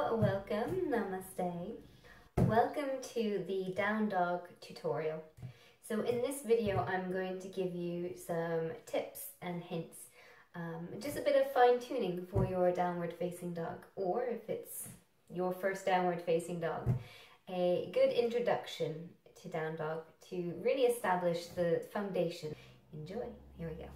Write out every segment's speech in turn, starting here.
welcome, namaste. Welcome to the down dog tutorial. So in this video I'm going to give you some tips and hints, just a bit of fine-tuning for your downward facing dog, or if it's your first downward facing dog, a good introduction to down dog to really establish the foundation. Enjoy. Here we go.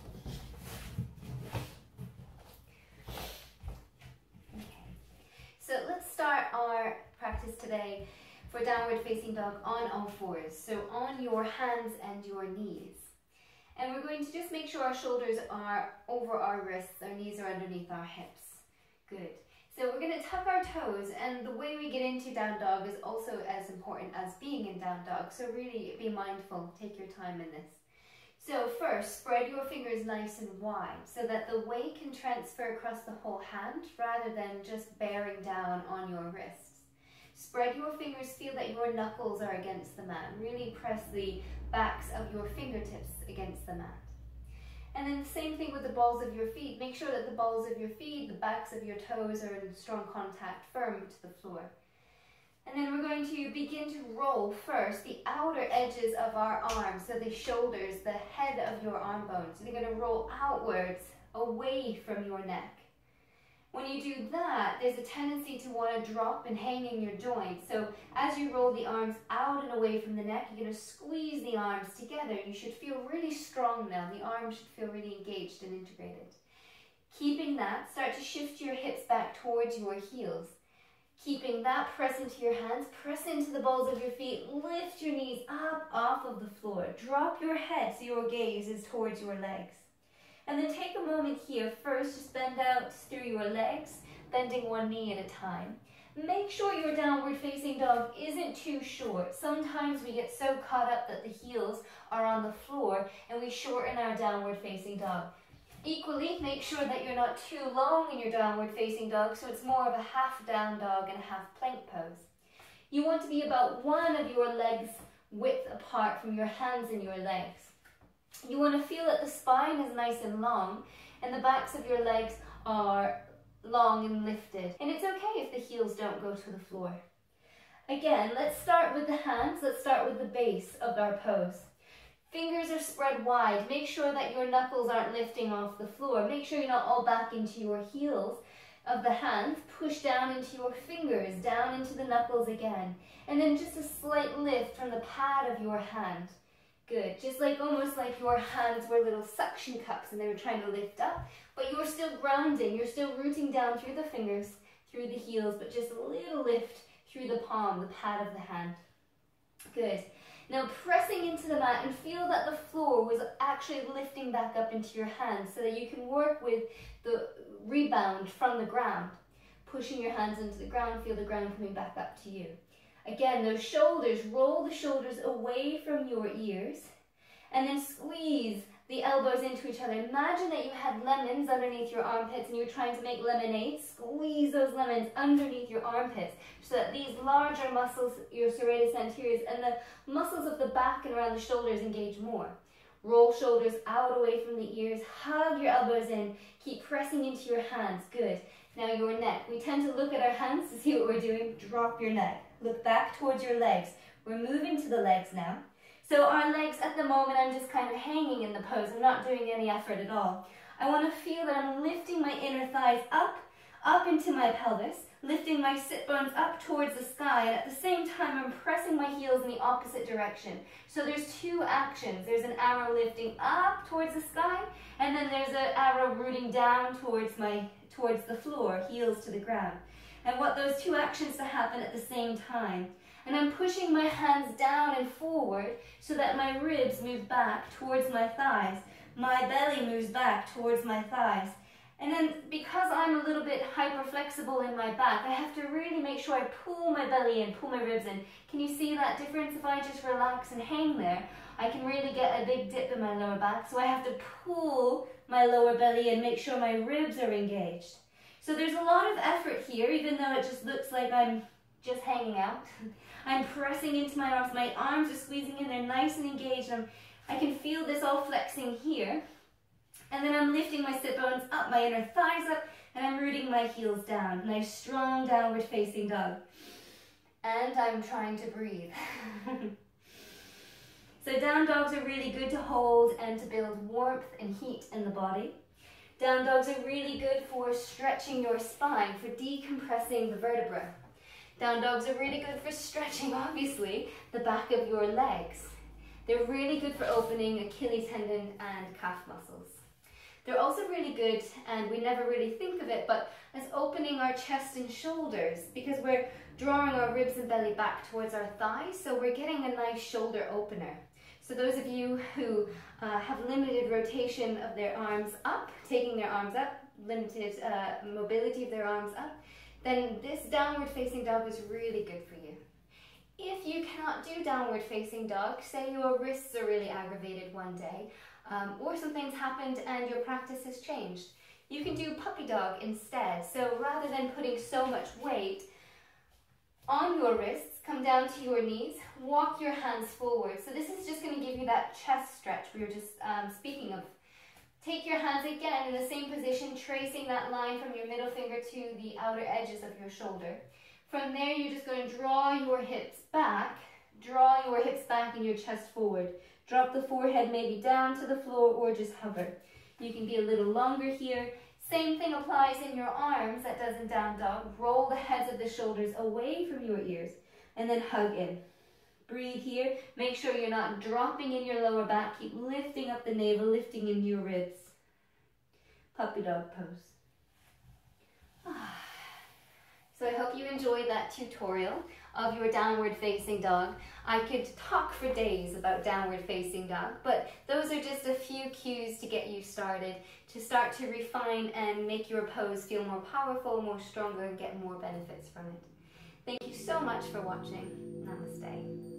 So let's start our practice today for downward facing dog on all fours. So on your hands and your knees. And we're going to just make sure our shoulders are over our wrists, our knees are underneath our hips. Good. So we're going to tuck our toes, and the way we get into down dog is also as important as being in down dog. So really be mindful, take your time in this. So first, spread your fingers nice and wide so that the weight can transfer across the whole hand rather than just bearing down on your wrists. Spread your fingers, feel that your knuckles are against the mat. Really press the backs of your fingertips against the mat. And then the same thing with the balls of your feet. Make sure that the balls of your feet, the backs of your toes are in strong contact, firm to the floor. And then we're going to begin to roll first the outer edges of our arms, so the shoulders, the head of your arm bones. So they're going to roll outwards, away from your neck. When you do that, there's a tendency to want to drop and hang in your joints. So as you roll the arms out and away from the neck, you're going to squeeze the arms together. You should feel really strong now. The arms should feel really engaged and integrated. Keeping that, start to shift your hips back towards your heels. Keeping that, press into your hands, press into the balls of your feet, lift your knees up off of the floor. Drop your head so your gaze is towards your legs. And then take a moment here. First, just bend out through your legs, bending one knee at a time. Make sure your downward facing dog isn't too short. Sometimes we get so caught up that the heels are on the floor and we shorten our downward facing dog. Equally, make sure that you're not too long in your downward facing dog, so it's more of a half down dog and a half plank pose. You want to be about one of your legs width apart from your hands and your legs. You want to feel that the spine is nice and long and the backs of your legs are long and lifted. And it's okay if the heels don't go to the floor. Again, let's start with the hands. Let's start with the base of our pose. Fingers are spread wide. Make sure that your knuckles aren't lifting off the floor. Make sure you're not all back into your heels of the hands. Push down into your fingers, down into the knuckles again. And then just a slight lift from the pad of your hand. Good. Just like almost like your hands were little suction cups and they were trying to lift up, but you're still grounding. You're still rooting down through the fingers, through the heels, but just a little lift through the palm, the pad of the hand. Good. Now pressing into the mat and feel that the floor was actually lifting back up into your hands so that you can work with the rebound from the ground. Pushing your hands into the ground, feel the ground coming back up to you. Again, those shoulders, roll the shoulders away from your ears and then squeeze the elbows into each other. Imagine that you had lemons underneath your armpits and you're trying to make lemonade. Squeeze those lemons underneath your armpits so that these larger muscles, your serratus anteriors, and the muscles of the back and around the shoulders engage more. Roll shoulders out away from the ears. Hug your elbows in. Keep pressing into your hands. Good. Now your neck. We tend to look at our hands to see what we're doing. Drop your neck. Look back towards your legs. We're moving to the legs now. So our legs at the moment, I'm just kind of hanging in the pose. I'm not doing any effort at all. I want to feel that I'm lifting my inner thighs up into my pelvis, lifting my sit bones up towards the sky, and at the same time I'm pressing my heels in the opposite direction. So there's two actions. There's an arrow lifting up towards the sky, and then there's an arrow rooting down towards the floor, heels to the ground. I want those two actions to happen at the same time. And I'm pushing my hands down and forward so that my ribs move back towards my thighs. My belly moves back towards my thighs. And then because I'm a little bit hyper-flexible in my back, I have to really make sure I pull my belly in, pull my ribs in. Can you see that difference? If I just relax and hang there, I can really get a big dip in my lower back. So I have to pull my lower belly in, make sure my ribs are engaged. So there's a lot of effort here, even though it just looks like I'm just hanging out. I'm pressing into my arms are squeezing in, they're nice and engaged. I can feel this all flexing here. And then I'm lifting my sit bones up, my inner thighs up, and I'm rooting my heels down. Nice strong downward facing dog. And I'm trying to breathe. So down dogs are really good to hold and to build warmth and heat in the body. Down dogs are really good for stretching your spine, for decompressing the vertebra. Down dogs are really good for stretching, obviously, the back of your legs. They're really good for opening Achilles tendon and calf muscles. They're also really good, and we never really think of it, but as opening our chest and shoulders, because we're drawing our ribs and belly back towards our thighs, so we're getting a nice shoulder opener. So those of you who have limited rotation of their arms up, taking their arms up, limited mobility of their arms up, then this downward facing dog is really good for you. If you cannot do downward facing dog, say your wrists are really aggravated one day, or something's happened and your practice has changed, you can do puppy dog instead. So rather than putting so much weight on your wrists, come down to your knees, walk your hands forward. So this is just going to give you that chest stretch we were just speaking of. Take your hands again in the same position, tracing that line from your middle finger to the outer edges of your shoulder. From there, you're just going to draw your hips back and your chest forward. Drop the forehead maybe down to the floor or just hover. You can be a little longer here. Same thing applies in your arms, that does in down dog. Roll the heads of the shoulders away from your ears and then hug in. Breathe here. Make sure you're not dropping in your lower back. Keep lifting up the navel, lifting into your ribs. Puppy dog pose. So I hope you enjoyed that tutorial of your downward facing dog. I could talk for days about downward facing dog, but those are just a few cues to get you started, to start to refine and make your pose feel more powerful, more stronger, and get more benefits from it. Thank you so much for watching. Namaste.